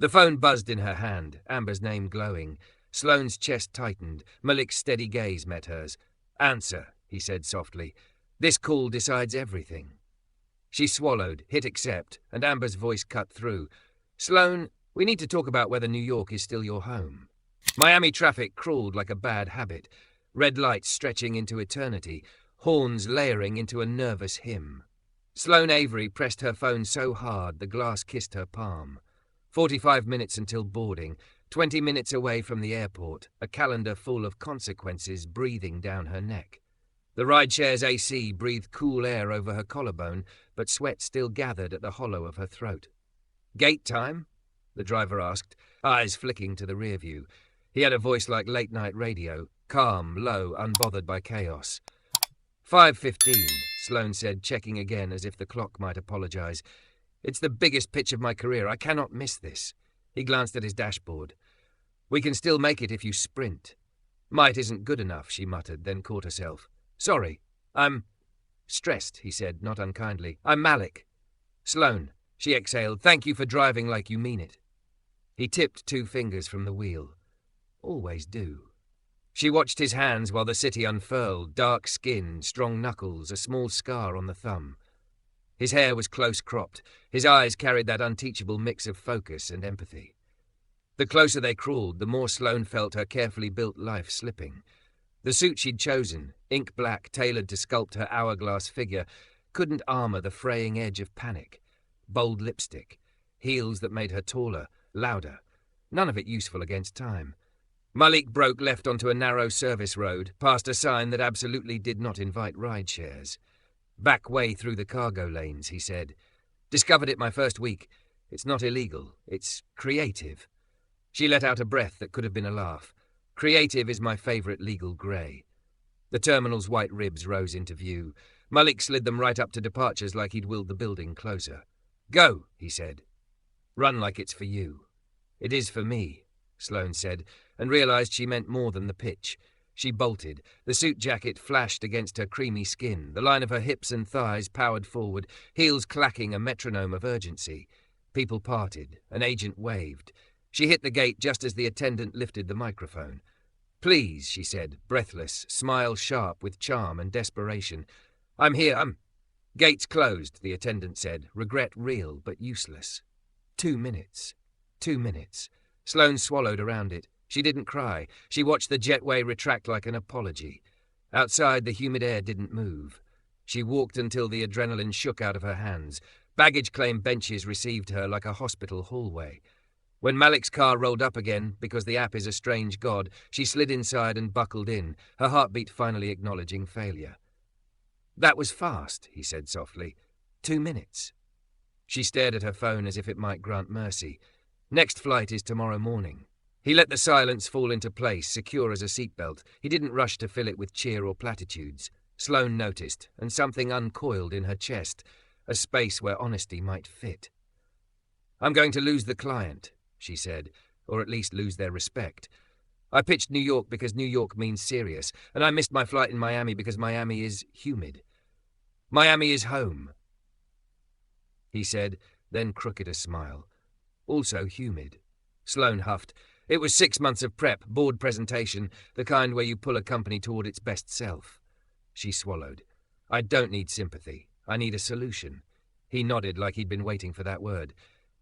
The phone buzzed in her hand, Amber's name glowing. Sloane's chest tightened. Malik's steady gaze met hers. "Answer," he said softly. "This call decides everything." She swallowed, hit accept, and Amber's voice cut through. "Sloane, we need to talk about whether New York is still your home." Miami traffic crawled like a bad habit, red lights stretching into eternity, horns layering into a nervous hymn. Sloane Avery pressed her phone so hard the glass kissed her palm. 45 minutes until boarding, 20 minutes away from the airport, a calendar full of consequences breathing down her neck. The rideshare's AC breathed cool air over her collarbone, but sweat still gathered at the hollow of her throat. "Gate time?" the driver asked, eyes flicking to the rear view. He had a voice like late-night radio, calm, low, unbothered by chaos. 5:15, Sloane said, checking again as if the clock might apologize. "It's the biggest pitch of my career. I cannot miss this." He glanced at his dashboard. "We can still make it if you sprint." "Might isn't good enough," she muttered, then caught herself. "Sorry, I'm stressed," he said, not unkindly. "I'm Malik." "Sloane," she exhaled, "thank you for driving like you mean it." He tipped 2 fingers from the wheel. "Always do." She watched his hands while the city unfurled, dark skin, strong knuckles, a small scar on the thumb. His hair was close-cropped. His eyes carried that unteachable mix of focus and empathy. The closer they crawled, the more Sloane felt her carefully built life slipping. The suit she'd chosen, ink black, tailored to sculpt her hourglass figure, couldn't armor the fraying edge of panic. Bold lipstick, heels that made her taller, louder, none of it useful against time. Malik broke left onto a narrow service road, past a sign that absolutely did not invite ride-shares. "Back way through the cargo lanes," he said. "Discovered it my first week. It's not illegal. It's creative." She let out a breath that could have been a laugh. "Creative is my favorite legal grey." The terminal's white ribs rose into view. Malik slid them right up to departures like he'd willed the building closer. "Go," he said. "Run like it's for you." "It is for me," Sloane said, and realized she meant more than the pitch. She bolted. The suit jacket flashed against her creamy skin, the line of her hips and thighs powered forward, heels clacking a metronome of urgency. People parted. An agent waved. She hit the gate just as the attendant lifted the microphone. "Please," she said, breathless, smile sharp with charm and desperation. "I'm here, Gates closed," the attendant said, regret real but useless. 2 minutes. 2 minutes. Sloane swallowed around it. She didn't cry. She watched the jetway retract like an apology. Outside, the humid air didn't move. She walked until the adrenaline shook out of her hands. Baggage claim benches received her like a hospital hallway. When Malik's car rolled up again, because the app is a strange god, she slid inside and buckled in, her heartbeat finally acknowledging failure. "That was fast," he said softly. 2 minutes. She stared at her phone as if it might grant mercy. "Next flight is tomorrow morning." He let the silence fall into place, secure as a seatbelt. He didn't rush to fill it with cheer or platitudes. Sloane noticed, and something uncoiled in her chest, a space where honesty might fit. "I'm going to lose the client," she said, "or at least lose their respect. I pitched New York because New York means serious, and I missed my flight in Miami because Miami is humid. Miami is home," he said, then crooked a smile. "Also humid." Sloane huffed. "It was 6 months of prep, board presentation, the kind where you pull a company toward its best self." She swallowed. "I don't need sympathy. I need a solution." He nodded like he'd been waiting for that word.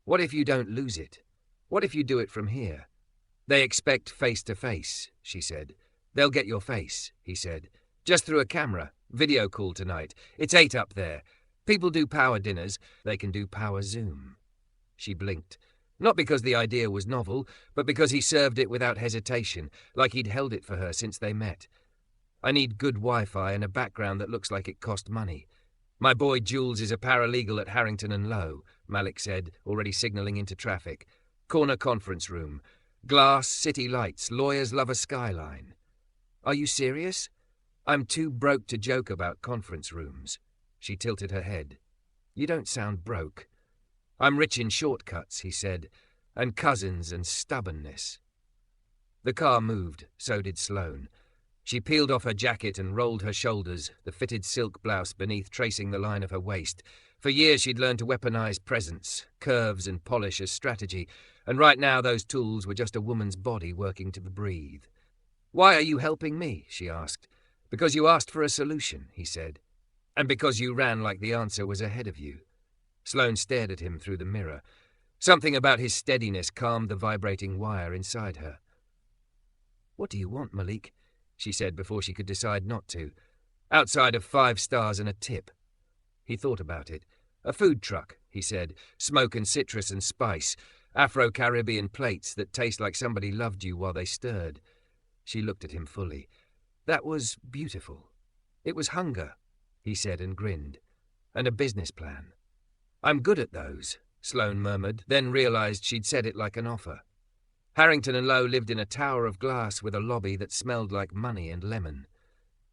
"What if you don't lose it? What if you do it from here?" "They expect face-to-face," she said. "They'll get your face," he said. "Just through a camera. Video call tonight. It's 8 up there. People do power dinners. They can do power Zoom." She blinked. Not because the idea was novel, but because he served it without hesitation, like he'd held it for her since they met. "I need good Wi-Fi and a background that looks like it cost money. My boy Jules is a paralegal at Harrington and Lowe," Malik said, already signaling into traffic. "Corner conference room. Glass, city lights, lawyers love a skyline." "Are you serious?" "I'm too broke to joke about conference rooms." She tilted her head. "You don't sound broke." "I'm rich in shortcuts," he said, "and cousins and stubbornness." The car moved, so did Sloane. She peeled off her jacket and rolled her shoulders, the fitted silk blouse beneath tracing the line of her waist. For years she'd learned to weaponize presence, curves and polish as strategy, and right now those tools were just a woman's body working to breathe. "Why are you helping me?" she asked. "Because you asked for a solution," he said. "And because you ran like the answer was ahead of you." Sloane stared at him through the mirror. Something about his steadiness calmed the vibrating wire inside her. "What do you want, Malik?" she said before she could decide not to. "Outside of 5 stars and a tip." He thought about it. "A food truck," he said. "Smoke and citrus and spice. Afro-Caribbean plates that taste like somebody loved you while they stirred." She looked at him fully. That was beautiful. "It was hunger," he said and grinned. "And a business plan." "I'm good at those," Sloane murmured, then realized she'd said it like an offer. Harrington and Lowe lived in a tower of glass with a lobby that smelled like money and lemon.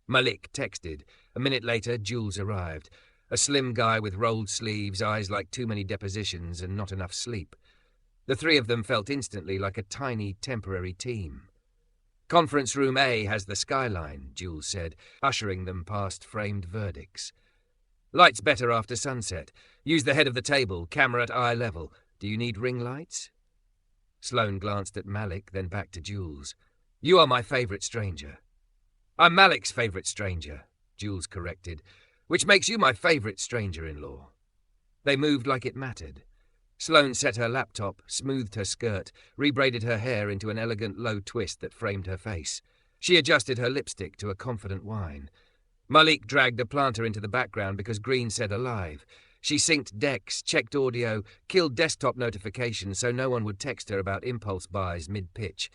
Malik texted. A minute later, Jules arrived. A slim guy with rolled sleeves, eyes like too many depositions, and not enough sleep. The three of them felt instantly like a tiny, temporary team. "Conference room A has the skyline," Jules said, ushering them past framed verdicts. "Lights better after sunset. Use the head of the table, camera at eye level. Do you need ring lights?" Sloane glanced at Malik, then back to Jules. "You are my favourite stranger." "I'm Malik's favourite stranger," Jules corrected. "Which makes you my favourite stranger-in-law." They moved like it mattered. Sloane set her laptop, smoothed her skirt, rebraided her hair into an elegant low twist that framed her face. She adjusted her lipstick to a confident whine. Malik dragged a planter into the background because Green said alive. She synced decks, checked audio, killed desktop notifications so no one would text her about impulse buys mid-pitch.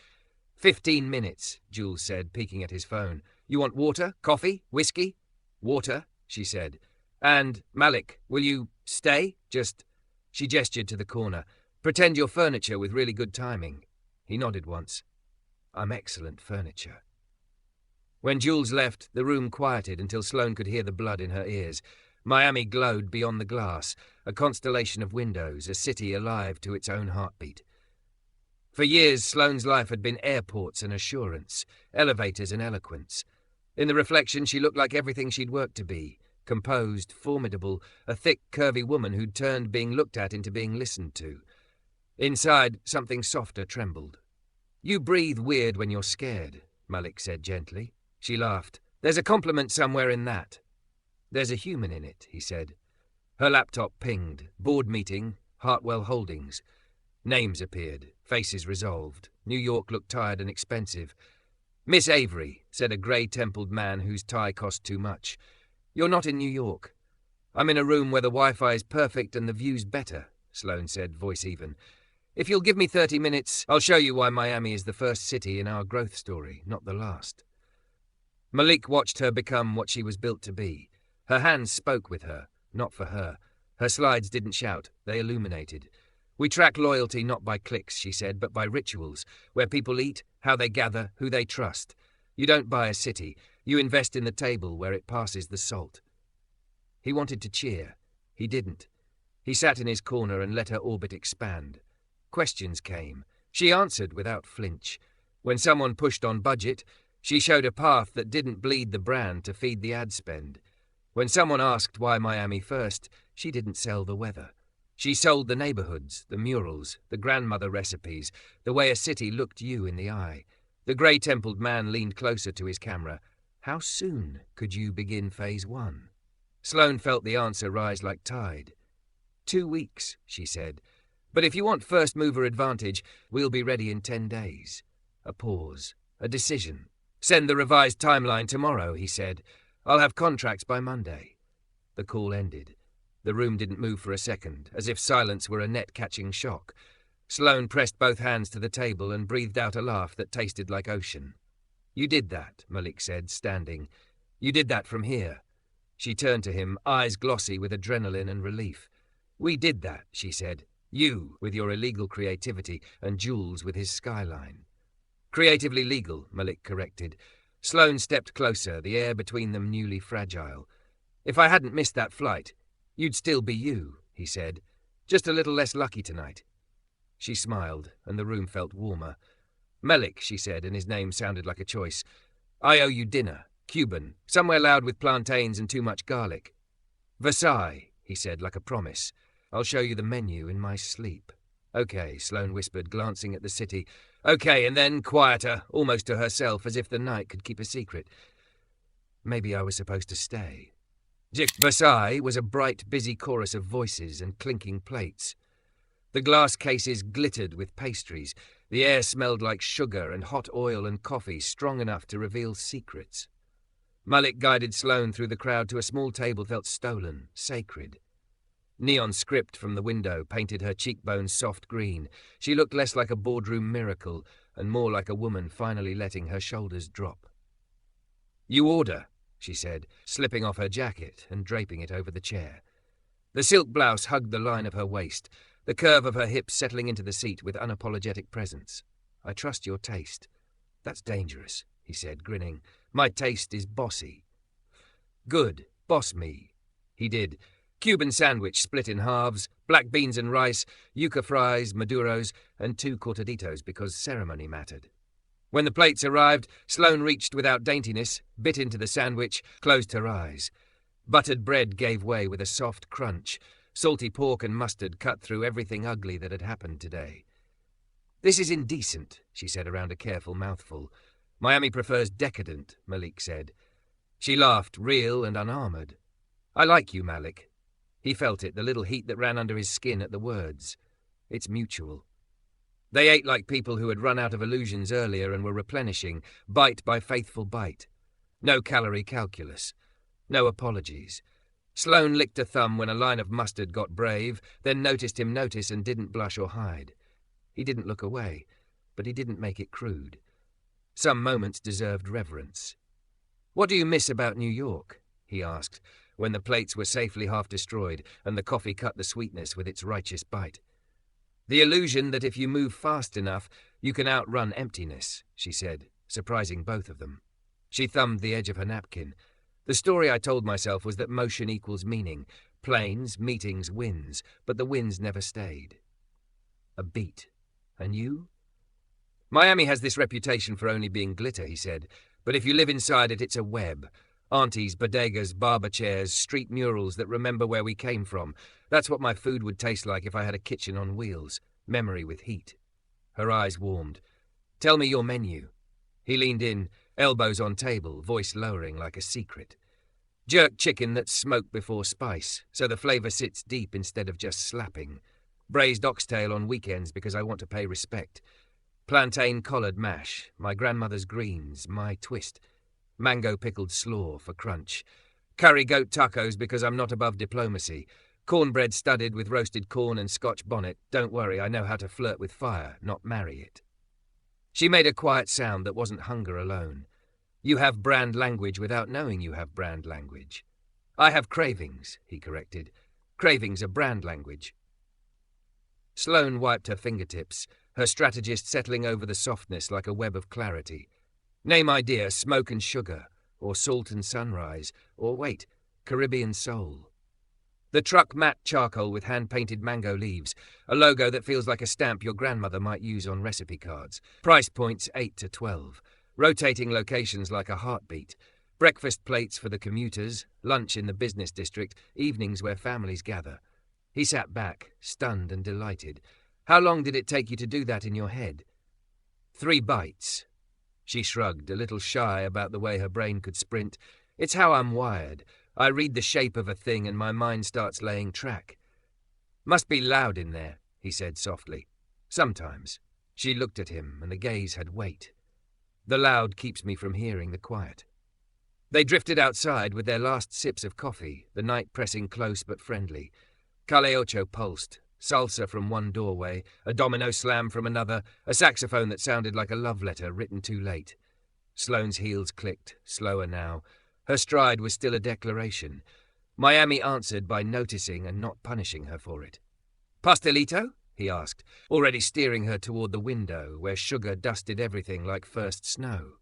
15 minutes, Jules said, peeking at his phone. "You want water? Coffee? Whiskey?" "Water," she said. "And, Malik, will you stay? Just..." She gestured to the corner. "Pretend you're furniture with really good timing." He nodded once. "I'm excellent furniture." When Jules left, the room quieted until Sloane could hear the blood in her ears. Miami glowed beyond the glass, a constellation of windows, a city alive to its own heartbeat. For years, Sloane's life had been airports and assurance, elevators and eloquence. In the reflection, she looked like everything she'd worked to be. Composed, formidable, a thick, curvy woman who'd turned being looked at into being listened to. Inside, something softer trembled. "You breathe weird when you're scared," Malik said gently. She laughed. "There's a compliment somewhere in that." "There's a human in it," he said. Her laptop pinged. Board meeting, Hartwell Holdings. Names appeared, faces resolved. New York looked tired and expensive. "Miss Avery," said a grey-templed man whose tie cost too much. "You're not in New York." "I'm in a room where the Wi-Fi is perfect and the view's better," Sloane said, voice even. "If you'll give me 30 minutes, I'll show you why Miami is the first city in our growth story, not the last." Malik watched her become what she was built to be. Her hands spoke with her, not for her. Her slides didn't shout, they illuminated. "We track loyalty not by clicks," she said, "but by rituals, where people eat, how they gather, who they trust. You don't buy a city, you invest in the table where it passes the salt." He wanted to cheer. He didn't. He sat in his corner and let her orbit expand. Questions came. She answered without flinch. When someone pushed on budget, she showed a path that didn't bleed the brand to feed the ad spend. When someone asked why Miami first, she didn't sell the weather. She sold the neighborhoods, the murals, the grandmother recipes, the way a city looked you in the eye. The grey-templed man leaned closer to his camera. "How soon could you begin phase 1? Sloane felt the answer rise like tide. 2 weeks, she said. "But if you want first-mover advantage, we'll be ready in 10 days. A pause. A decision. "Send the revised timeline tomorrow," he said. "I'll have contracts by Monday." The call ended. The room didn't move for a second, as if silence were a net-catching shock. Sloane pressed both hands to the table and breathed out a laugh that tasted like ocean. "You did that," Malik said, standing. "You did that from here." She turned to him, eyes glossy with adrenaline and relief. "We did that," she said. "You, with your illegal creativity, and Jules with his skyline." "Creatively legal," Malik corrected. Sloane stepped closer, the air between them newly fragile. "If I hadn't missed that flight, you'd still be you," he said. "Just a little less lucky tonight." She smiled, and the room felt warmer. "Malik," she said, and his name sounded like a choice. I owe you dinner. Cuban. Somewhere loud with plantains and too much garlic. Versailles, he said like a promise. I'll show you the menu in my sleep. Okay, Sloane whispered, glancing at the city. Okay, and then, quieter, almost to herself, as if the night could keep a secret. Maybe I was supposed to stay. Versailles was a bright, busy chorus of voices and clinking plates. The glass cases glittered with pastries. The air smelled like sugar and hot oil and coffee, strong enough to reveal secrets. Malik guided Sloane through the crowd to a small table felt stolen, sacred. Neon script from the window painted her cheekbones soft green. She looked less like a boardroom miracle and more like a woman finally letting her shoulders drop. You order, she said, slipping off her jacket and draping it over the chair. The silk blouse hugged the line of her waist, the curve of her hips settling into the seat with unapologetic presence. I trust your taste. That's dangerous, he said, grinning. My taste is bossy. Good, boss me. He did. Cuban sandwich split in halves, black beans and rice, yuca fries, maduros, and 2 cortaditos because ceremony mattered. When the plates arrived, Sloane reached without daintiness, bit into the sandwich, closed her eyes. Buttered bread gave way with a soft crunch. Salty pork and mustard cut through everything ugly that had happened today. This is indecent, she said around a careful mouthful. Miami prefers decadent, Malik said. She laughed, real and unarmoured. I like you, Malik. He felt it, the little heat that ran under his skin at the words. It's mutual. They ate like people who had run out of illusions earlier and were replenishing, bite by faithful bite. No calorie calculus. No apologies. Sloane licked a thumb when a line of mustard got brave, then noticed him notice and didn't blush or hide. He didn't look away, but he didn't make it crude. Some moments deserved reverence. What do you miss about New York? He asked, when the plates were safely half destroyed and the coffee cut the sweetness with its righteous bite. The illusion that if you move fast enough, you can outrun emptiness, she said, surprising both of them. She thumbed the edge of her napkin. The story I told myself was that motion equals meaning. Planes, meetings, wins, but the wins never stayed. A beat. And you? Miami has this reputation for only being glitter, he said, but if you live inside it, it's a web. Aunties, bodegas, barber chairs, street murals that remember where we came from. That's what my food would taste like if I had a kitchen on wheels. Memory with heat. Her eyes warmed. Tell me your menu. He leaned in, elbows on table, voice lowering like a secret. Jerk chicken that's smoked before spice, so the flavour sits deep instead of just slapping. Braised oxtail on weekends because I want to pay respect. Plantain collared mash, my grandmother's greens, my twist. Mango pickled slaw for crunch. Curry goat tacos because I'm not above diplomacy. Cornbread studded with roasted corn and Scotch bonnet. Don't worry, I know how to flirt with fire, not marry it. She made a quiet sound that wasn't hunger alone. You have brand language without knowing you have brand language. I have cravings, he corrected. Cravings are brand language. Sloane wiped her fingertips, her strategist settling over the softness like a web of clarity. Name idea, smoke and sugar, or salt and sunrise, or wait, Caribbean soul. The truck matte charcoal with hand-painted mango leaves, a logo that feels like a stamp your grandmother might use on recipe cards. Price points 8 to 12. Rotating locations like a heartbeat. Breakfast plates for the commuters, lunch in the business district, evenings where families gather. He sat back, stunned and delighted. How long did it take you to do that in your head? 3 bites. She shrugged, a little shy about the way her brain could sprint. It's how I'm wired. I read the shape of a thing and my mind starts laying track. Must be loud in there, he said softly. Sometimes. She looked at him and the gaze had weight. The loud keeps me from hearing the quiet. They drifted outside with their last sips of coffee, the night pressing close but friendly. Calle Ocho pulsed. Salsa from one doorway, a domino slam from another, a saxophone that sounded like a love letter written too late. Sloane's heels clicked, slower now. Her stride was still a declaration. Miami answered by noticing and not punishing her for it. Pastelito? He asked, already steering her toward the window, where sugar dusted everything like first snow.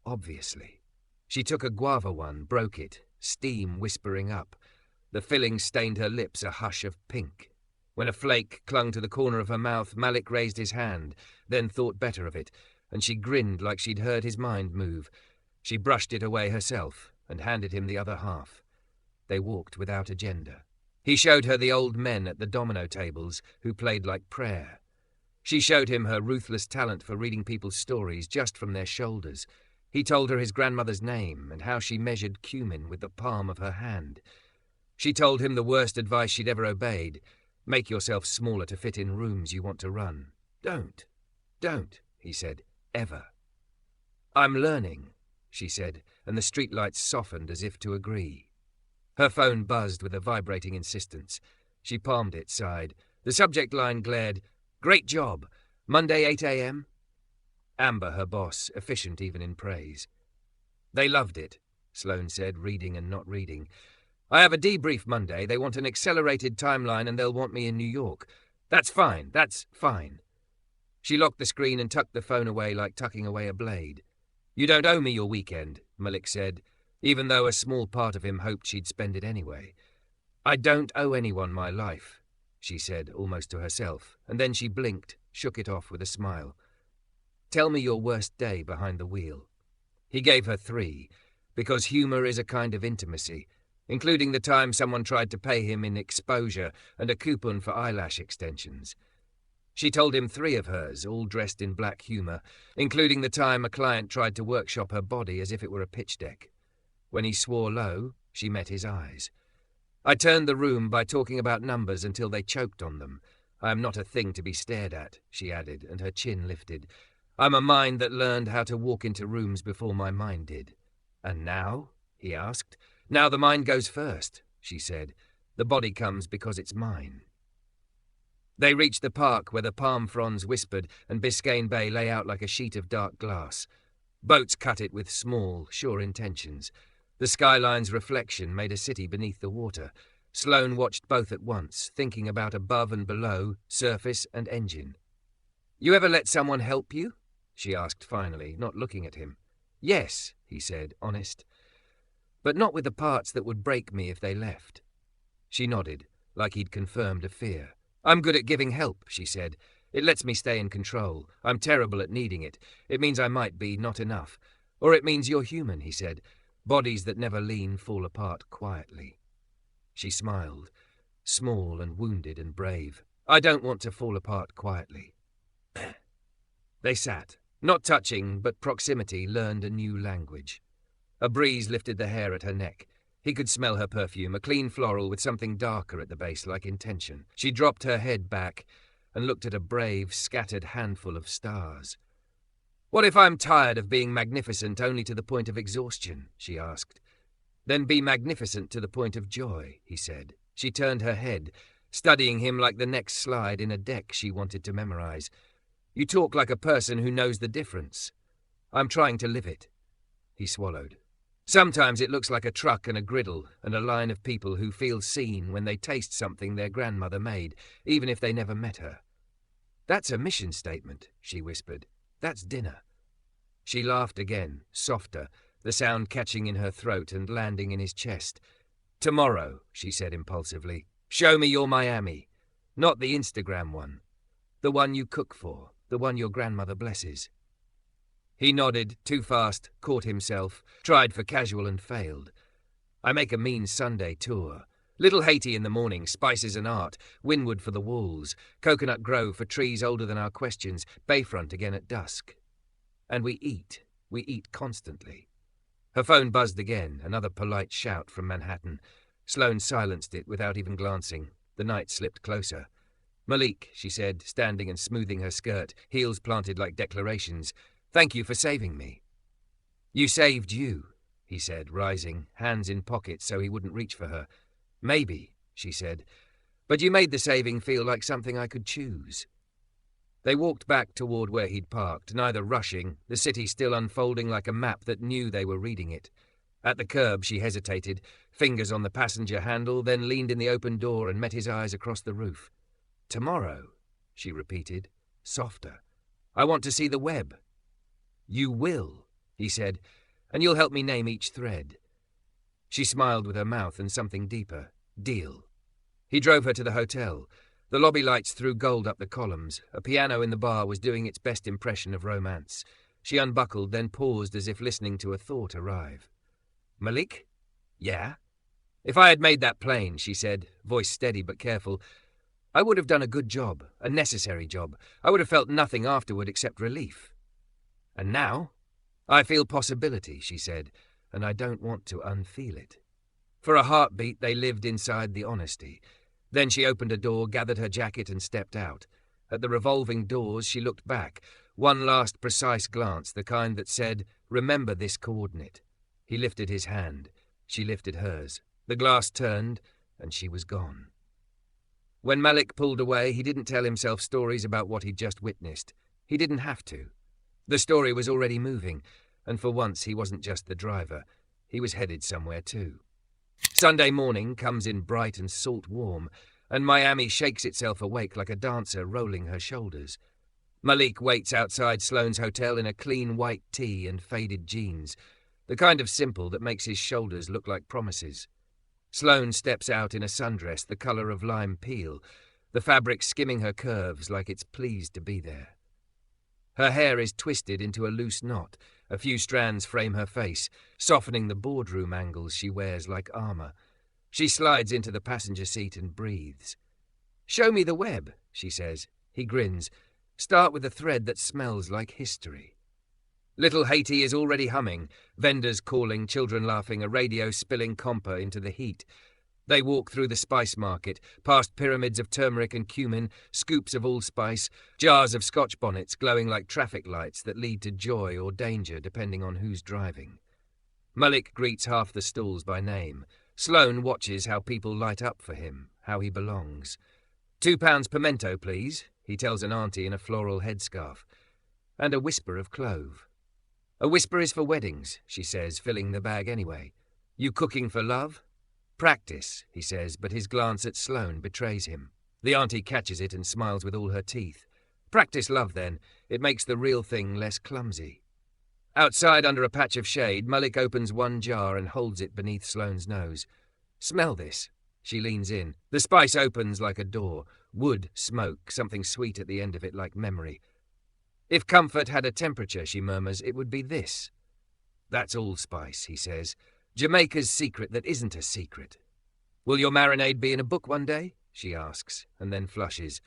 Obviously. She took a guava one, broke it, steam whispering up. The filling stained her lips a hush of pink. When a flake clung to the corner of her mouth, Malik raised his hand, then thought better of it, and she grinned like she'd heard his mind move. She brushed it away herself and handed him the other half. They walked without agenda. He showed her the old men at the domino tables who played like prayer. She showed him her ruthless talent for reading people's stories just from their shoulders. He told her his grandmother's name and how she measured cumin with the palm of her hand. She told him the worst advice she'd ever obeyed. Make yourself smaller to fit in rooms you want to run. Don't, he said, ever. I'm learning, she said, and the streetlights softened as if to agree. Her phone buzzed with a vibrating insistence. She palmed it, sighed. The subject line glared, "Great job. Monday 8 a.m.? Amber, her boss, efficient even in praise. They loved it, Sloane said, reading and not reading. I have a debrief Monday. They want an accelerated timeline and they'll want me in New York. That's fine. She locked the screen and tucked the phone away like tucking away a blade. You don't owe me your weekend, Malik said, even though a small part of him hoped she'd spend it anyway. I don't owe anyone my life, she said, almost to herself, and then she blinked, shook it off with a smile. Tell me your worst day behind the wheel. He gave her 3, because humour is a kind of intimacy, including the time someone tried to pay him in exposure and a coupon for eyelash extensions. She told him 3 of hers, all dressed in black humour, including the time a client tried to workshop her body as if it were a pitch deck. When he swore low, she met his eyes. I turned the room by talking about numbers until they choked on them. I am not a thing to be stared at, she added, and her chin lifted. I'm a mind that learned how to walk into rooms before my mind did. And now? He asked. Now the mind goes first, she said. The body comes because it's mine. They reached the park where the palm fronds whispered and Biscayne Bay lay out like a sheet of dark glass. Boats cut it with small, sure intentions. The skyline's reflection made a city beneath the water. Sloane watched both at once, thinking about above and below, surface and engine. You ever let someone help you? She asked finally, not looking at him. Yes, he said, honest. But not with the parts that would break me if they left. She nodded, like he'd confirmed a fear. I'm good at giving help, she said. It lets me stay in control. I'm terrible at needing it. It means I might be not enough. Or it means you're human, he said. Bodies that never lean fall apart quietly. She smiled, small and wounded and brave. I don't want to fall apart quietly. They sat, not touching, but proximity learned a new language. A breeze lifted the hair at her neck. He could smell her perfume, a clean floral with something darker at the base like intention. She dropped her head back and looked at a brave, scattered handful of stars. What if I'm tired of being magnificent only to the point of exhaustion? She asked. Then be magnificent to the point of joy, he said. She turned her head, studying him like the next slide in a deck she wanted to memorize. You talk like a person who knows the difference. I'm trying to live it. He swallowed. Sometimes it looks like a truck and a griddle and a line of people who feel seen when they taste something their grandmother made, even if they never met her. That's a mission statement, she whispered. That's dinner. She laughed again, softer, the sound catching in her throat and landing in his chest. Tomorrow, she said impulsively. Show me your Miami. Not the Instagram one. The one you cook for, the one your grandmother blesses. He nodded, too fast, caught himself, tried for casual and failed. I make a mean Sunday tour. Little Haiti in the morning, spices and art, Wynwood for the walls, Coconut Grove for trees older than our questions, Bayfront again at dusk. And we eat constantly. Her phone buzzed again, another polite shout from Manhattan. Sloane silenced it without even glancing. The night slipped closer. Malik, she said, standing and smoothing her skirt, heels planted like declarations. Thank you for saving me. You saved you, he said, rising, hands in pockets so he wouldn't reach for her. Maybe, she said, but you made the saving feel like something I could choose. They walked back toward where he'd parked, neither rushing, the city still unfolding like a map that knew they were reading it. At the curb she hesitated, fingers on the passenger handle, then leaned in the open door and met his eyes across the roof. Tomorrow, she repeated, softer. I want to see the web. You will, he said, and you'll help me name each thread. She smiled with her mouth and something deeper. Deal. He drove her to the hotel. The lobby lights threw gold up the columns. A piano in the bar was doing its best impression of romance. She unbuckled, then paused as if listening to a thought arrive. "Malik?" "Yeah?" "If I had made that plain," she said, voice steady but careful, "I would have done a good job, a necessary job. I would have felt nothing afterward except relief. And now? I feel possibility," she said, "and I don't want to unfeel it." For a heartbeat, they lived inside the honesty. Then she opened a door, gathered her jacket, and stepped out. At the revolving doors, she looked back. One last precise glance, the kind that said, "Remember this coordinate." He lifted his hand. She lifted hers. The glass turned, and she was gone. When Malik pulled away, he didn't tell himself stories about what he'd just witnessed. He didn't have to. The story was already moving, and for once he wasn't just the driver. He was headed somewhere too. Sunday morning comes in bright and salt warm, and Miami shakes itself awake like a dancer rolling her shoulders. Malik waits outside Sloane's hotel in a clean white tee and faded jeans, the kind of simple that makes his shoulders look like promises. Sloane steps out in a sundress the colour of lime peel, the fabric skimming her curves like it's pleased to be there. Her hair is twisted into a loose knot. A few strands frame her face, softening the boardroom angles she wears like armour. She slides into the passenger seat and breathes. "Show me the web," she says. He grins. "Start with a thread that smells like history." Little Haiti is already humming, vendors calling, children laughing, a radio spilling compa into the heat. They walk through the spice market, past pyramids of turmeric and cumin, scoops of allspice, jars of Scotch bonnets glowing like traffic lights that lead to joy or danger depending on who's driving. Malik greets half the stalls by name. Sloane watches how people light up for him, how he belongs. £2 pimento, please, he tells an auntie in a floral headscarf. And a whisper of clove. "A whisper is for weddings," she says, filling the bag anyway. "You cooking for love?" "Practice," he says, but his glance at Sloane betrays him. The auntie catches it and smiles with all her teeth. "Practice love, then. It makes the real thing less clumsy." Outside, under a patch of shade, Malik opens one jar and holds it beneath Sloane's nose. "Smell this." She leans in. The spice opens like a door. Wood, smoke, something sweet at the end of it like memory. "If comfort had a temperature," she murmurs, "it would be this." "That's allspice," he says. "Jamaica's secret that isn't a secret." "Will your marinade be in a book one day?" she asks, and then flushes.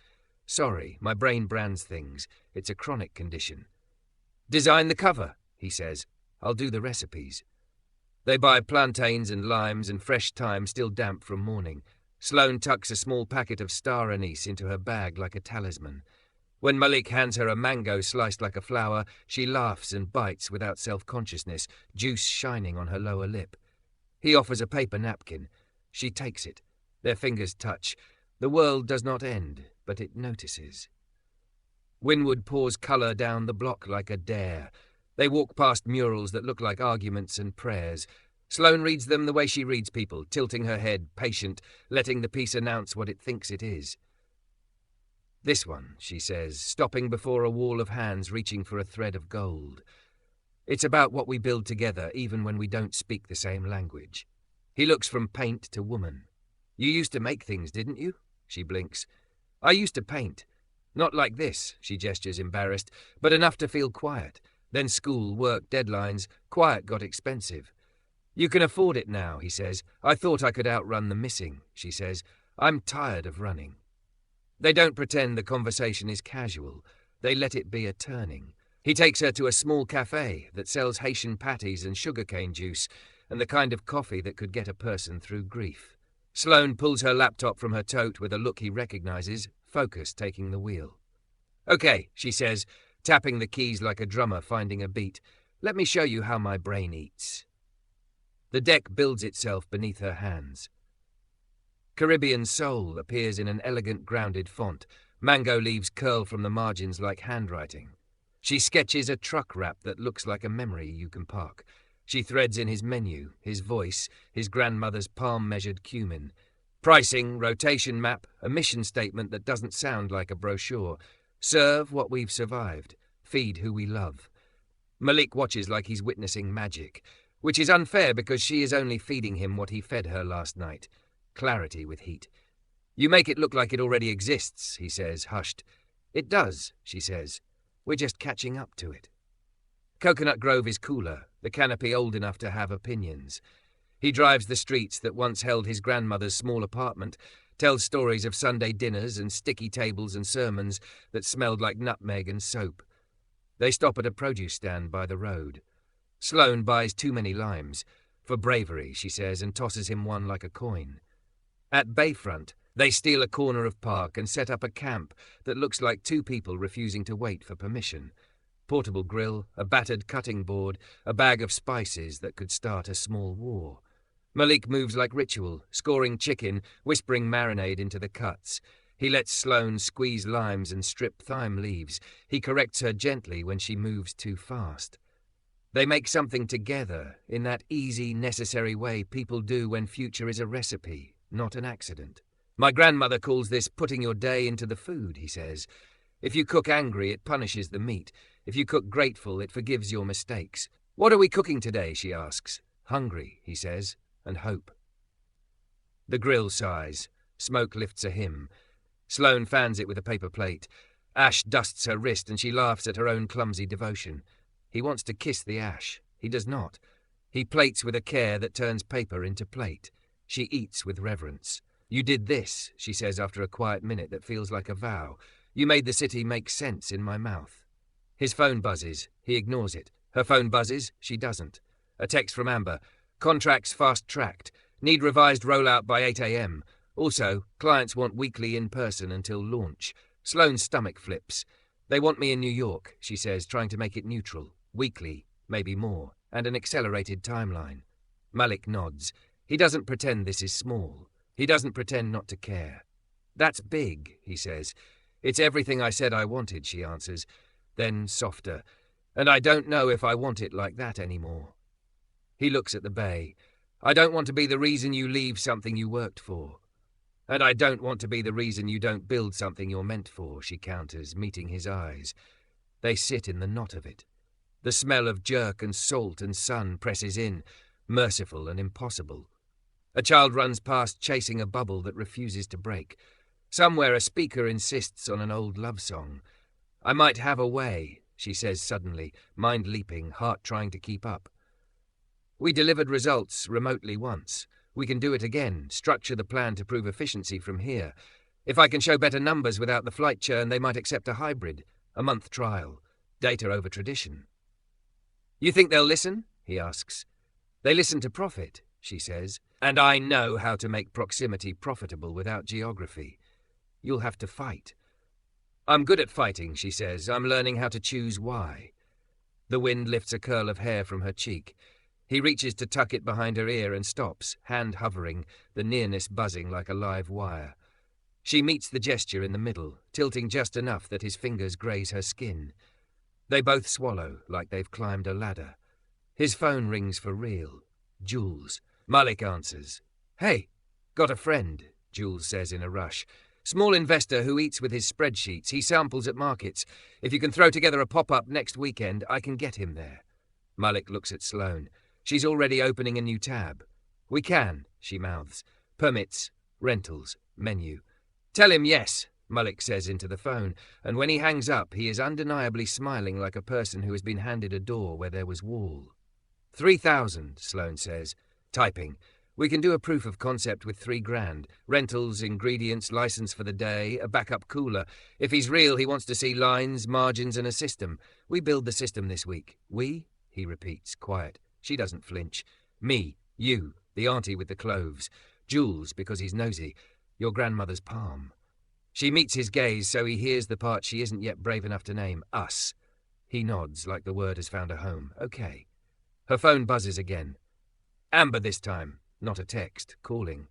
"Sorry, my brain brands things. It's a chronic condition." "Design the cover," he says. "I'll do the recipes." They buy plantains and limes and fresh thyme still damp from morning. Sloane tucks a small packet of star anise into her bag like a talisman. When Malik hands her a mango sliced like a flower, she laughs and bites without self-consciousness, juice shining on her lower lip. He offers a paper napkin. She takes it. Their fingers touch. The world does not end, but it notices. Winwood pours colour down the block like a dare. They walk past murals that look like arguments and prayers. Sloane reads them the way she reads people, tilting her head, patient, letting the piece announce what it thinks it is. "This one," she says, stopping before a wall of hands reaching for a thread of gold. "It's about what we build together even when we don't speak the same language." He looks from paint to woman. "You used to make things, didn't you?" She blinks. "I used to paint. Not like this," she gestures, embarrassed, "but enough to feel quiet. Then school, work, deadlines. Quiet got expensive." "You can afford it now," he says. "I thought I could outrun the missing," she says. "I'm tired of running." They don't pretend the conversation is casual. They let it be a turning. He takes her to a small cafe that sells Haitian patties and sugarcane juice and the kind of coffee that could get a person through grief. Sloane pulls her laptop from her tote with a look he recognizes, focus taking the wheel. "Okay," she says, tapping the keys like a drummer finding a beat. "Let me show you how my brain eats." The deck builds itself beneath her hands. Caribbean Soul appears in an elegant grounded font. Mango leaves curl from the margins like handwriting. She sketches a truck wrap that looks like a memory you can park. She threads in his menu, his voice, his grandmother's palm-measured cumin. Pricing, rotation map, a mission statement that doesn't sound like a brochure. Serve what we've survived. Feed who we love. Malik watches like he's witnessing magic, which is unfair because she is only feeding him what he fed her last night. Clarity with heat. "You make it look like it already exists," he says, hushed. "It does," she says. "We're just catching up to it." Coconut Grove is cooler, the canopy old enough to have opinions. He drives the streets that once held his grandmother's small apartment, tells stories of Sunday dinners and sticky tables and sermons that smelled like nutmeg and soap. They stop at a produce stand by the road. Sloane buys too many limes. For bravery, she says, and tosses him one like a coin. At Bayfront, they steal a corner of park and set up a camp that looks like two people refusing to wait for permission. Portable grill, a battered cutting board, a bag of spices that could start a small war. Malik moves like ritual, scoring chicken, whispering marinade into the cuts. He lets Sloane squeeze limes and strip thyme leaves. He corrects her gently when she moves too fast. They make something together in that easy, necessary way people do when future is a recipe, not an accident. My grandmother calls this putting your day into the food, he says. If you cook angry, it punishes the meat. If you cook grateful, it forgives your mistakes. What are we cooking today, she asks. Hungry, he says, and hope. The grill sighs. Smoke lifts a hymn. Sloane fans it with a paper plate. Ash dusts her wrist and she laughs at her own clumsy devotion. He wants to kiss the ash. He does not. He plates with a care that turns paper into plate. She eats with reverence. You did this, she says after a quiet minute that feels like a vow. You made the city make sense in my mouth. His phone buzzes. He ignores it. Her phone buzzes. She doesn't. A text from Amber. Contracts fast-tracked. Need revised rollout by 8 a.m. Also, clients want weekly in-person until launch. Sloane's stomach flips. They want me in New York, she says, trying to make it neutral. Weekly, maybe more, and an accelerated timeline. Malik nods. He doesn't pretend this is small. He doesn't pretend not to care. That's big, he says. It's everything I said I wanted, she answers. Then softer. And I don't know if I want it like that anymore. He looks at the bay. I don't want to be the reason you leave something you worked for. And I don't want to be the reason you don't build something you're meant for, she counters, meeting his eyes. They sit in the knot of it. The smell of jerk and salt and sun presses in, merciful and impossible. A child runs past chasing a bubble that refuses to break. Somewhere a speaker insists on an old love song. I might have a way, she says suddenly, mind leaping, heart trying to keep up. We delivered results remotely once. We can do it again, structure the plan to prove efficiency from here. If I can show better numbers without the flight churn, they might accept a hybrid, a month trial, data over tradition. You think they'll listen? He asks. They listen to profit, she says, and I know how to make proximity profitable without geography. You'll have to fight. I'm good at fighting, she says. I'm learning how to choose why. The wind lifts a curl of hair from her cheek. He reaches to tuck it behind her ear and stops, hand hovering, the nearness buzzing like a live wire. She meets the gesture in the middle, tilting just enough that his fingers graze her skin. They both swallow, like they've climbed a ladder. His phone rings for real. Jules. Malik answers. Hey, got a friend, Jules says in a rush. Small investor who eats with his spreadsheets. He samples at markets. If you can throw together a pop-up next weekend, I can get him there. Malik looks at Sloane. She's already opening a new tab. We can, she mouths. Permits, rentals, menu. Tell him yes, Malik says into the phone, and when he hangs up, he is undeniably smiling like a person who has been handed a door where there was wall. 3,000, Sloane says, typing. We can do a proof of concept with $3,000. Rentals, ingredients, license for the day, a backup cooler. If he's real, he wants to see lines, margins, and a system. We build the system this week. We? He repeats, quiet. She doesn't flinch. Me, you, the auntie with the cloves. Jules, because he's nosy. Your grandmother's palm. She meets his gaze so he hears the part she isn't yet brave enough to name. Us. He nods like the word has found a home. Okay. Her phone buzzes again. Amber this time. Not a text. Calling.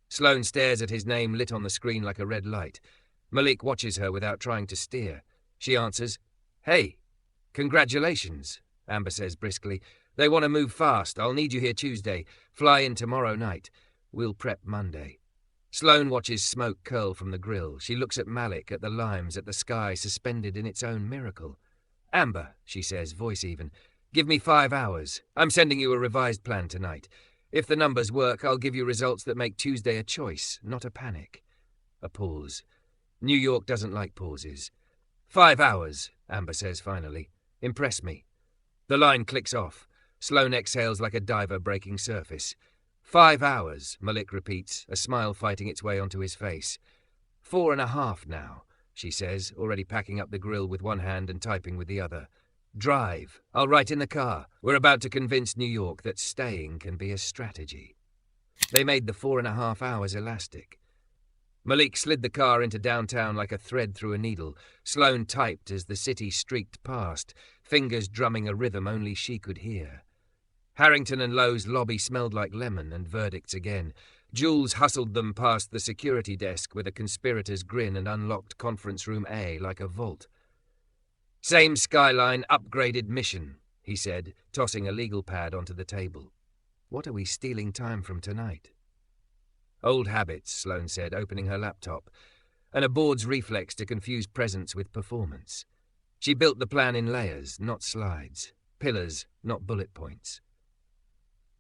Sloane stares at his name lit on the screen like a red light. Malik watches her without trying to steer. She answers. Hey. Congratulations, Amber says briskly. They want to move fast. I'll need you here Tuesday. Fly in tomorrow night. We'll prep Monday. Sloane watches smoke curl from the grill. She looks at Malik, at the limes, at the sky suspended in its own miracle. Amber, she says, voice even, give me 5 hours. I'm sending you a revised plan tonight. If the numbers work, I'll give you results that make Tuesday a choice, not a panic. A pause. New York doesn't like pauses. 5 hours, Amber says finally. Impress me. The line clicks off. Sloane exhales like a diver breaking surface. 5 hours, Malik repeats, a smile fighting its way onto his face. 4.5 now, she says, already packing up the grill with one hand and typing with the other. Drive. I'll write in the car. We're about to convince New York that staying can be a strategy. They made the 4.5 hours elastic. Malik slid the car into downtown like a thread through a needle. Sloane typed as the city streaked past, fingers drumming a rhythm only she could hear. Harrington and Lowe's lobby smelled like lemon and verdicts again. Jules hustled them past the security desk with a conspirator's grin and unlocked conference room A like a vault. Same skyline, upgraded mission, he said, tossing a legal pad onto the table. What are we stealing time from tonight? Old habits, Sloane said, opening her laptop, and a board's reflex to confuse presence with performance. She built the plan in layers, not slides. Pillars, not bullet points.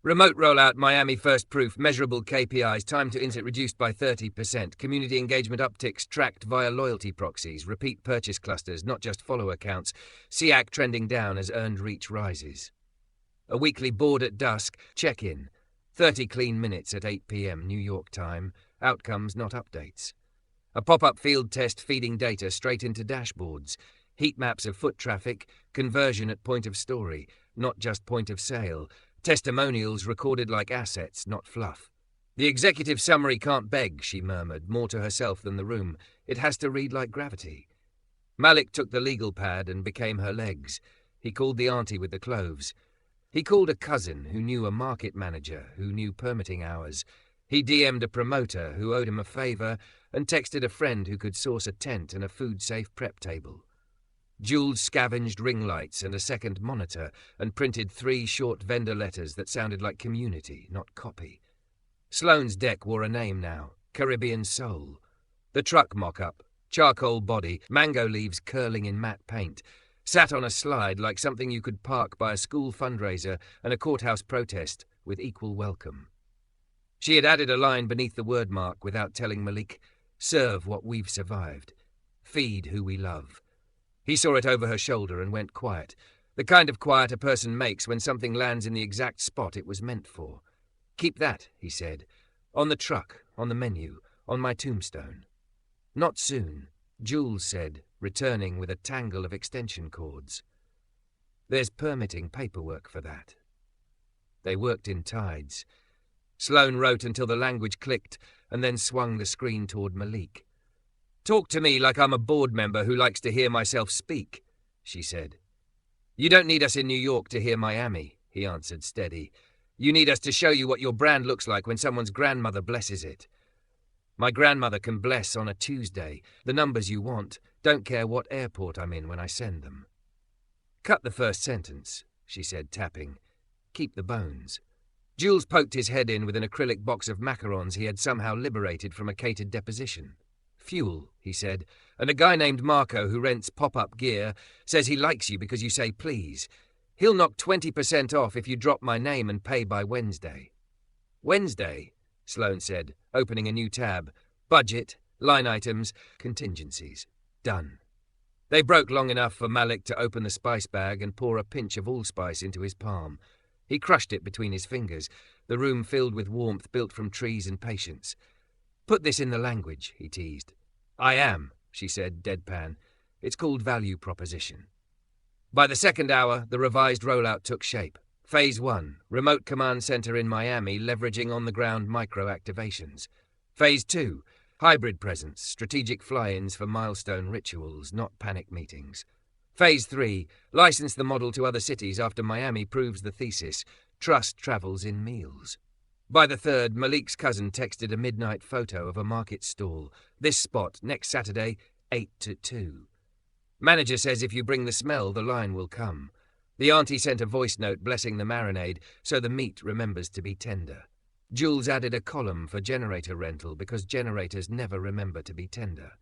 Remote rollout, Miami first proof, measurable KPIs, time to incident reduced by 30%, community engagement upticks tracked via loyalty proxies, repeat purchase clusters, not just follower counts, SEAC trending down as earned reach rises. A weekly board at dusk, check-in, 30 clean minutes at 8 p.m. New York time, outcomes not updates. A pop-up field test feeding data straight into dashboards, heat maps of foot traffic, conversion at point of story, not just point of sale, testimonials recorded like assets, not fluff. The executive summary can't beg, she murmured, more to herself than the room. It has to read like gravity. Malik took the legal pad and became her legs. He called the auntie with the cloves. He called a cousin who knew a market manager who knew permitting hours. He DM'd a promoter who owed him a favor and texted a friend who could source a tent and a food-safe prep table. Jules scavenged ring lights and a second monitor and printed 3 short vendor letters that sounded like community, not copy. Sloane's deck wore a name now, Caribbean Soul. The truck mock-up, charcoal body, mango leaves curling in matte paint, sat on a slide like something you could park by a school fundraiser and a courthouse protest with equal welcome. She had added a line beneath the word mark without telling Malik, serve what we've survived. Feed who we love. He saw it over her shoulder and went quiet, the kind of quiet a person makes when something lands in the exact spot it was meant for. Keep that, he said, on the truck, on the menu, on my tombstone. Not soon, Jules said, returning with a tangle of extension cords. There's permitting paperwork for that. They worked in tides. Sloane wrote until the language clicked and then swung the screen toward Malik. Talk to me like I'm a board member who likes to hear myself speak, she said. You don't need us in New York to hear Miami, he answered, steady. You need us to show you what your brand looks like when someone's grandmother blesses it. My grandmother can bless on a Tuesday. The numbers you want. Don't care what airport I'm in when I send them. Cut the first sentence, she said, tapping. Keep the bones. Jules poked his head in with an acrylic box of macarons he had somehow liberated from a catered deposition. Fuel, he said, and a guy named Marco who rents pop-up gear says he likes you because you say please. He'll knock 20% off if you drop my name and pay by Wednesday. Wednesday, Sloane said, opening a new tab. Budget, line items, contingencies. Done. They broke long enough for Malik to open the spice bag and pour a pinch of allspice into his palm. He crushed it between his fingers, the room filled with warmth built from trees and patience. Put this in the language, he teased. I am, she said, deadpan. It's called value proposition. By the second hour, the revised rollout took shape. Phase 1, remote command center in Miami leveraging on-the-ground micro-activations. Phase 2, hybrid presence, strategic fly-ins for milestone rituals, not panic meetings. Phase 3, license the model to other cities after Miami proves the thesis. Trust travels in meals. By the third, Malik's cousin texted a midnight photo of a market stall. This spot, next Saturday, 8 to 2. Manager says if you bring the smell, the line will come. The auntie sent a voice note blessing the marinade, so the meat remembers to be tender. Jules added a column for generator rental because generators never remember to be tender.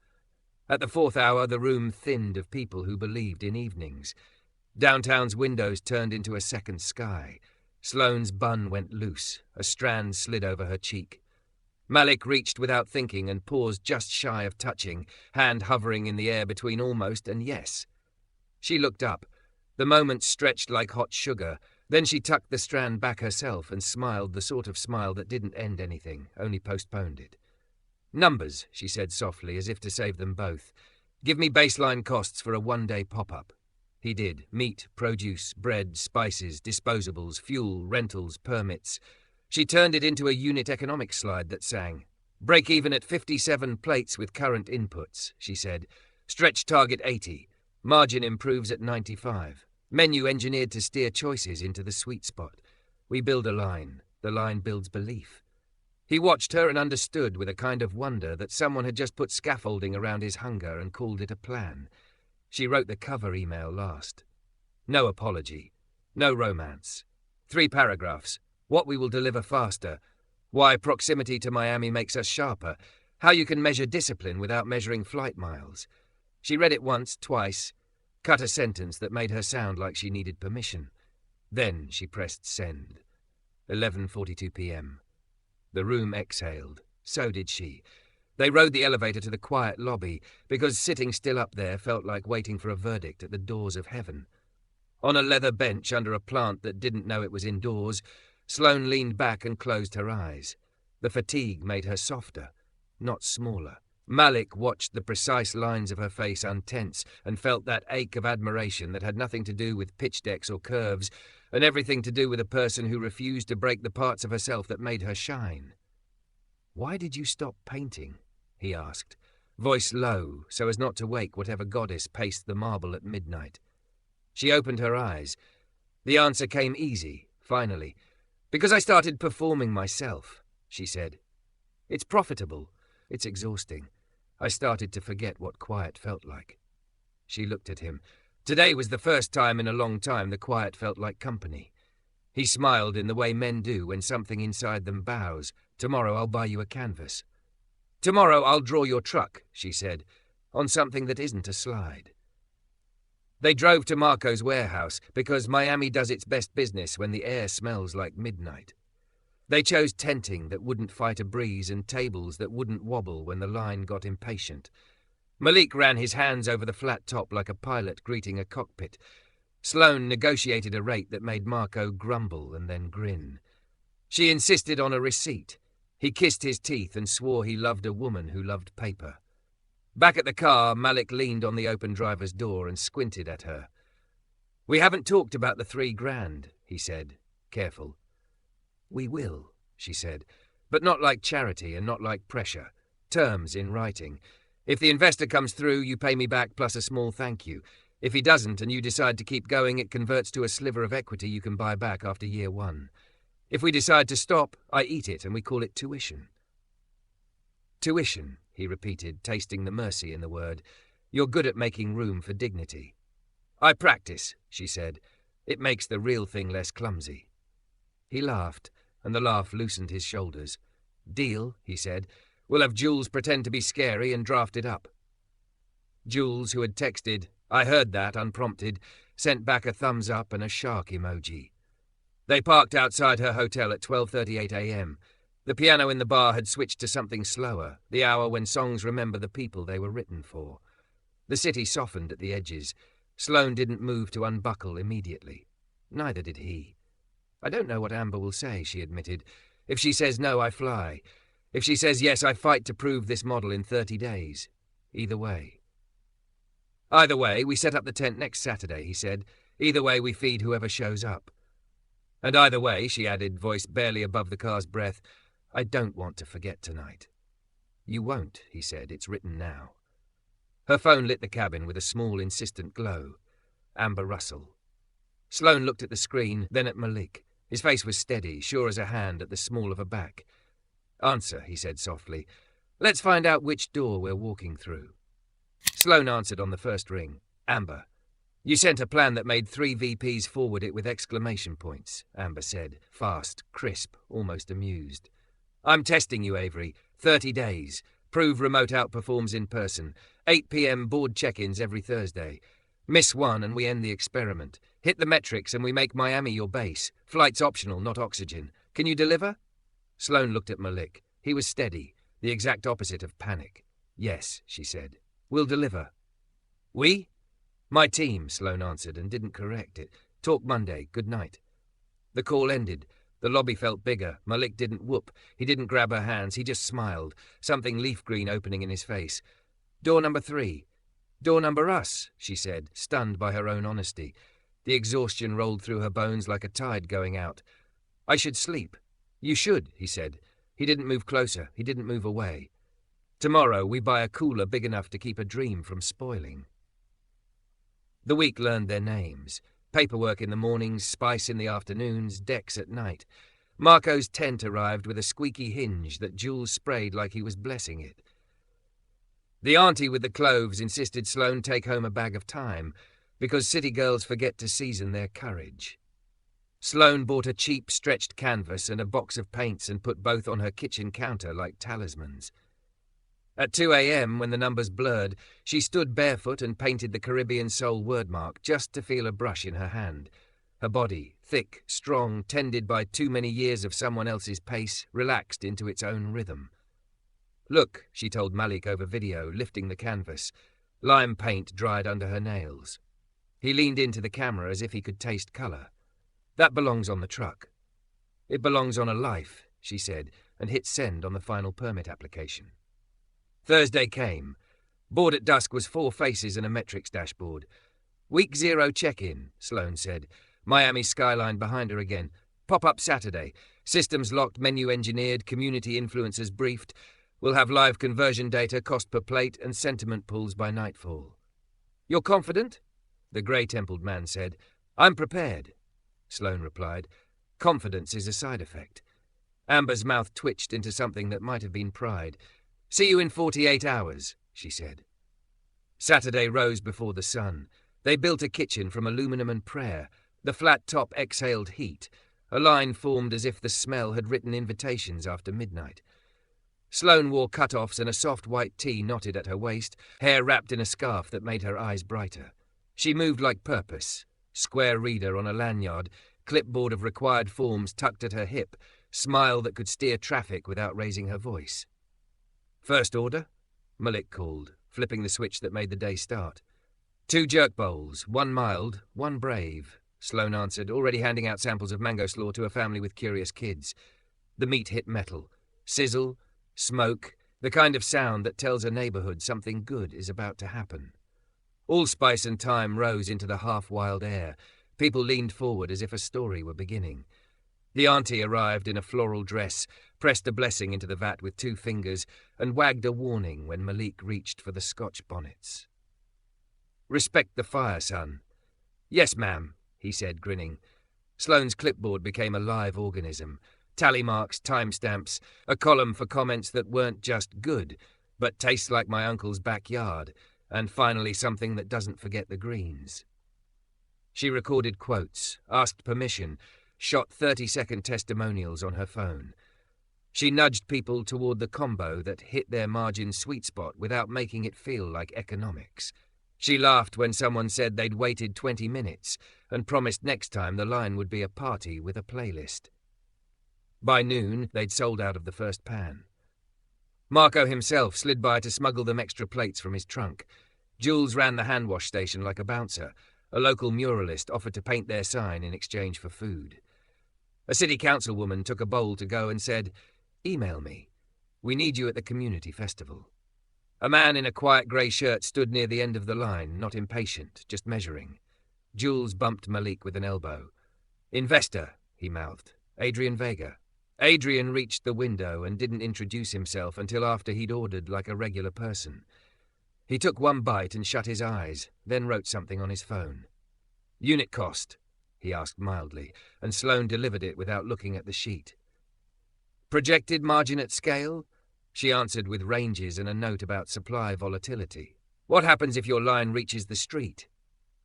At the 4th hour, the room thinned of people who believed in evenings. Downtown's windows turned into a second sky. Sloane's bun went loose. A strand slid over her cheek. Malik reached without thinking and paused just shy of touching, hand hovering in the air between almost and yes. She looked up. The moment stretched like hot sugar. Then she tucked the strand back herself and smiled, the sort of smile that didn't end anything, only postponed it. "Numbers," she said softly, as if to save them both. "Give me baseline costs for a one-day pop-up." He did. Meat, produce, bread, spices, disposables, fuel, rentals, permits. She turned it into a unit economics slide that sang. "Break even at 57 plates with current inputs," she said. "Stretch target 80. Margin improves at 95. Menu engineered to steer choices into the sweet spot. We build a line. The line builds belief." He watched her and understood with a kind of wonder that someone had just put scaffolding around his hunger and called it a plan. She wrote the cover email last. No apology. No romance. 3 paragraphs. What we will deliver faster. Why proximity to Miami makes us sharper. How you can measure discipline without measuring flight miles. She read it once, twice, cut a sentence that made her sound like she needed permission. Then she pressed send. 11:42 p.m. The room exhaled. So did she. They rode the elevator to the quiet lobby, because sitting still up there felt like waiting for a verdict at the doors of heaven. On a leather bench under a plant that didn't know it was indoors, Sloane leaned back and closed her eyes. The fatigue made her softer, not smaller. Malik watched the precise lines of her face untense and felt that ache of admiration that had nothing to do with pitch decks or curves, and everything to do with a person who refused to break the parts of herself that made her shine. "Why did you stop painting?" he asked, voice low so as not to wake whatever goddess paced the marble at midnight. She opened her eyes. The answer came easy, finally. "Because I started performing myself," she said. "It's profitable. It's exhausting. I started to forget what quiet felt like." She looked at him. Today was the first time in a long time the quiet felt like company. He smiled in the way men do when something inside them bows. "Tomorrow I'll buy you a canvas." "Tomorrow I'll draw your truck," she said, "on something that isn't a slide." They drove to Marco's warehouse because Miami does its best business when the air smells like midnight. They chose tenting that wouldn't fight a breeze and tables that wouldn't wobble when the line got impatient. Malik ran his hands over the flat top like a pilot greeting a cockpit. Sloane negotiated a rate that made Marco grumble and then grin. She insisted on a receipt. He kissed his teeth and swore he loved a woman who loved paper. Back at the car, Malik leaned on the open driver's door and squinted at her. "We haven't talked about the $3,000, he said, careful. "We will," she said, "but not like charity and not like pressure. Terms in writing. If the investor comes through, you pay me back plus a small thank you. If he doesn't and you decide to keep going, it converts to a sliver of equity you can buy back after year 1. If we decide to stop, I eat it and we call it tuition." "Tuition," he repeated, tasting the mercy in the word. "You're good at making room for dignity." "I practice," she said. "It makes the real thing less clumsy." He laughed, and the laugh loosened his shoulders. "Deal," he said. "We'll have Jules pretend to be scary and draft it up." Jules, who had texted, "I heard that," unprompted, sent back a thumbs up and a shark emoji. They parked outside her hotel at 12:38 a.m. The piano in the bar had switched to something slower, the hour when songs remember the people they were written for. The city softened at the edges. Sloane didn't move to unbuckle immediately. Neither did he. "I don't know what Amber will say," she admitted. "If she says no, I fly. If she says yes, I fight to prove this model in 30 days. Either way." "Either way, we set up the tent next Saturday," he said. "Either way, we feed whoever shows up." "And either way," she added, voice barely above the car's breath, "I don't want to forget tonight." "You won't," he said. "It's written now." Her phone lit the cabin with a small, insistent glow. Amber Russell. Sloane looked at the screen, then at Malik. His face was steady, sure as a hand at the small of a back. "Answer," he said softly. "Let's find out which door we're walking through." Sloane answered on the first ring. "Amber." "You sent a plan that made 3 VPs forward it with exclamation points," Amber said, fast, crisp, almost amused. "I'm testing you, Avery. 30 days. Prove remote outperforms in person. 8 p.m. board check-ins every Thursday. Miss one and we end the experiment. Hit the metrics and we make Miami your base. Flight's optional, not oxygen. Can you deliver?" Sloane looked at Malik. He was steady, the exact opposite of panic. "Yes," she said. "We'll deliver." "We?" My team, Sloane answered and didn't correct it. Talk Monday, good night. The call ended. The lobby felt bigger. Malik didn't whoop. He didn't grab her hands. He just smiled, something leaf green opening in his face. Door number 3. Door number us, she said, stunned by her own honesty. The exhaustion rolled through her bones like a tide going out. I should sleep. You should, he said. He didn't move closer. He didn't move away. Tomorrow we buy a cooler big enough to keep a dream from spoiling. The week learned their names. Paperwork in the mornings, spice in the afternoons, decks at night. Marco's tent arrived with a squeaky hinge that Jules sprayed like he was blessing it. The auntie with the cloves insisted Sloane take home a bag of thyme, because city girls forget to season their courage. Sloane bought a cheap stretched canvas and a box of paints and put both on her kitchen counter like talismans. At 2 a.m, when the numbers blurred, she stood barefoot and painted the Caribbean soul wordmark just to feel a brush in her hand. Her body, thick, strong, tended by too many years of someone else's pace, relaxed into its own rhythm. Look, she told Malik over video, lifting the canvas. Lime paint dried under her nails. He leaned into the camera as if he could taste colour. That belongs on the truck. It belongs on a life, she said, and hit send on the final permit application. Thursday came. Board at dusk was 4 faces and a metrics dashboard. Week 0 check-in, Sloane said. Miami skyline behind her again. Pop-up Saturday. Systems locked, menu engineered, community influencers briefed. We'll have live conversion data, cost per plate, and sentiment pools by nightfall. You're confident? The grey-templed man said. I'm prepared, Sloane replied. Confidence is a side effect. Amber's mouth twitched into something that might have been pride. See you in 48 hours, she said. Saturday rose before the sun. They built a kitchen from aluminum and prayer. The flat top exhaled heat. A line formed as if the smell had written invitations after midnight. Sloane wore cut-offs and a soft white tee knotted at her waist, hair wrapped in a scarf that made her eyes brighter. She moved like purpose. Square reader on a lanyard, clipboard of required forms tucked at her hip, smile that could steer traffic without raising her voice. First order? Malik called, flipping the switch that made the day start. 2 jerk bowls, 1 mild, 1 brave, Sloane answered, already handing out samples of mango slaw to a family with curious kids. The meat hit metal. Sizzle, smoke, the kind of sound that tells a neighbourhood something good is about to happen. Allspice and thyme rose into the half-wild air. People leaned forward as if a story were beginning. The auntie arrived in a floral dress, pressed a blessing into the vat with 2 fingers, and wagged a warning when Malik reached for the Scotch bonnets. Respect the fire, son. Yes, ma'am, he said, grinning. Sloane's clipboard became a live organism. Tally marks, timestamps, a column for comments that weren't just good, but taste like my uncle's backyard, and finally something that doesn't forget the greens. She recorded quotes, asked permission, shot 30-second testimonials on her phone. She nudged people toward the combo that hit their margin sweet spot without making it feel like economics. She laughed when someone said they'd waited 20 minutes and promised next time the line would be a party with a playlist. By noon, they'd sold out of the first pan. Marco himself slid by to smuggle them extra plates from his trunk. Jules ran the hand-wash station like a bouncer. A local muralist offered to paint their sign in exchange for food. A city councilwoman took a bowl to go and said, "Email me. We need you at the community festival." A man in a quiet grey shirt stood near the end of the line, not impatient, just measuring. Jules bumped Malik with an elbow. "Investor," he mouthed. "Adrian Vega." Adrian reached the window and didn't introduce himself until after he'd ordered like a regular person. He took 1 bite and shut his eyes, then wrote something on his phone. "Unit cost?" he asked mildly, and Sloane delivered it without looking at the sheet. "Projected margin at scale?" She answered with ranges and a note about supply volatility. "What happens if your line reaches the street?"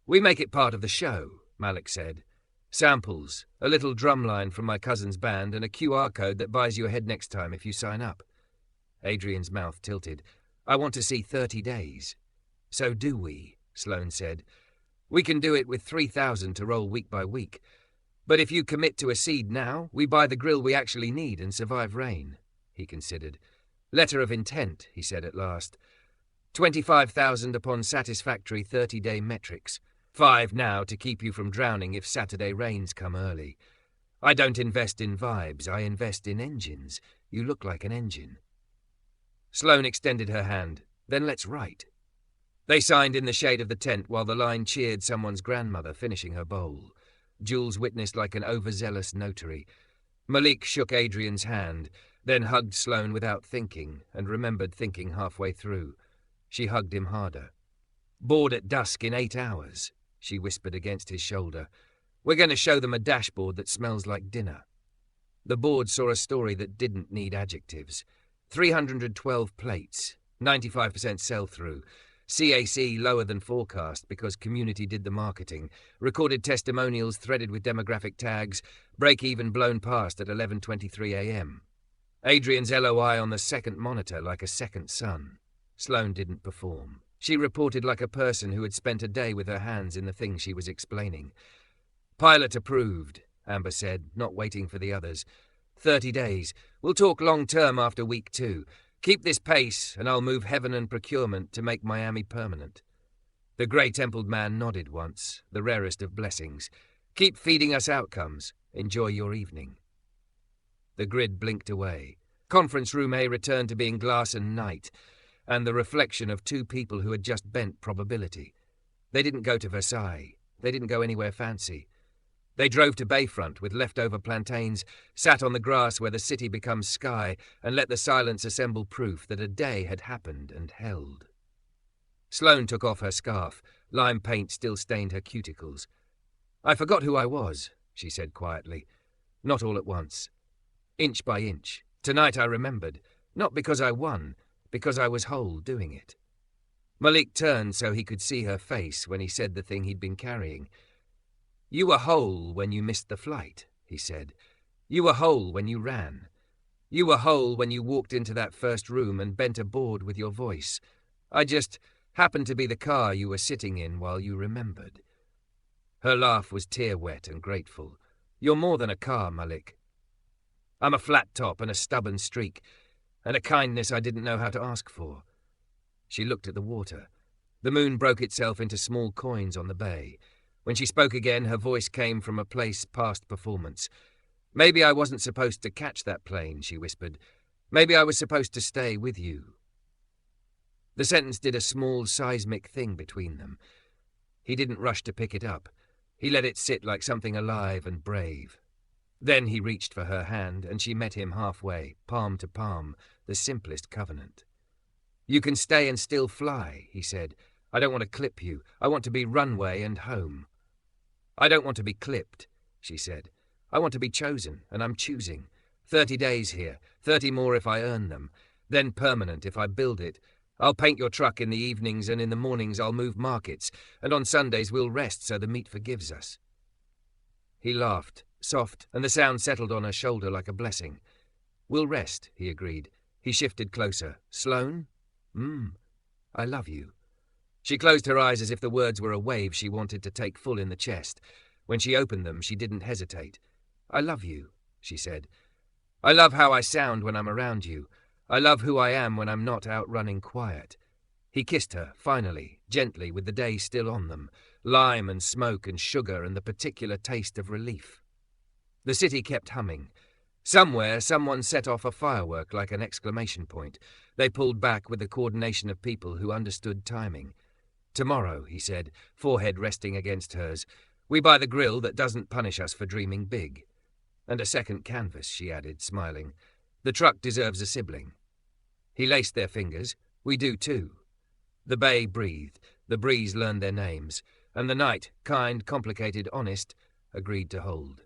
"We make it part of the show," Malik said. "Samples, a little drumline from my cousin's band, and a QR code that buys you a head next time if you sign up." Adrian's mouth tilted. "I want to see 30 days. "So do we," Sloane said. "We can do it with 3,000 to roll week by week. But if you commit to a seed now, we buy the grill we actually need and survive rain." He considered. "Letter of intent," he said at last. 25,000 upon satisfactory 30-day metrics. 5 now to keep you from drowning if Saturday rains come early. I don't invest in vibes, I invest in engines. You look like an engine. Sloane extended her hand. Then let's write. They signed in the shade of the tent while the line cheered someone's grandmother finishing her bowl. Jules witnessed like an overzealous notary. Malik shook Adrian's hand, then hugged Sloane without thinking, and remembered thinking halfway through. She hugged him harder. Board at dusk in 8 hours, she whispered against his shoulder. We're going to show them a dashboard that smells like dinner. The board saw a story that didn't need adjectives. 312 plates, 95% sell-through. CAC lower than forecast because community did the marketing. Recorded testimonials threaded with demographic tags. Break-even blown past at 11:23 a.m. Adrian's LOI on the second monitor like a second sun. Sloane didn't perform. She reported like a person who had spent a day with her hands in the thing she was explaining. Pilot approved, Amber said, not waiting for the others. 30 days. We'll talk long-term after week 2. Keep this pace, and I'll move heaven and procurement to make Miami permanent. The grey-templed man nodded once, the rarest of blessings. Keep feeding us outcomes. Enjoy your evening. The grid blinked away. Conference room A returned to being glass and night, and the reflection of 2 people who had just bent probability. They didn't go to Versailles. They didn't go anywhere fancy. They drove to Bayfront with leftover plantains, sat on the grass where the city becomes sky, and let the silence assemble proof that a day had happened and held. Sloane took off her scarf. Lime paint still stained her cuticles. I forgot who I was, she said quietly. Not all at once. Inch by inch. Tonight I remembered. Not because I won, because I was whole doing it. Malik turned so he could see her face when he said the thing he'd been carrying. You were whole when you missed the flight, he said. You were whole when you ran. You were whole when you walked into that first room and bent a board with your voice. I just happened to be the car you were sitting in while you remembered. Her laugh was tear-wet and grateful. You're more than a car, Malik. I'm a flat top and a stubborn streak, and a kindness I didn't know how to ask for. She looked at the water. The moon broke itself into small coins on the bay. When she spoke again, her voice came from a place past performance. Maybe I wasn't supposed to catch that plane, she whispered. Maybe I was supposed to stay with you. The sentence did a small seismic thing between them. He didn't rush to pick it up. He let it sit like something alive and brave. Then he reached for her hand, and she met him halfway, palm to palm, the simplest covenant. You can stay and still fly, he said. I don't want to clip you. I want to be runway and home. I don't want to be clipped, she said. I want to be chosen, and I'm choosing. 30 days here, 30 more if I earn them, then permanent if I build it. I'll paint your truck in the evenings, and in the mornings I'll move markets, and on Sundays we'll rest so the meat forgives us. He laughed, soft, and the sound settled on her shoulder like a blessing. We'll rest, he agreed. He shifted closer. Sloane? I love you. She closed her eyes as if the words were a wave she wanted to take full in the chest. When she opened them, she didn't hesitate. I love you, she said. I love how I sound when I'm around you. I love who I am when I'm not out running quiet. He kissed her, finally, gently, with the day still on them, lime and smoke and sugar and the particular taste of relief. The city kept humming. Somewhere, someone set off a firework like an exclamation point. They pulled back with the coordination of people who understood timing. Tomorrow, he said, forehead resting against hers, we buy the grill that doesn't punish us for dreaming big. And a second canvas, she added, smiling. The truck deserves a sibling. He laced their fingers. We do too. The bay breathed. The breeze learned their names. And the night, kind, complicated, honest, agreed to hold.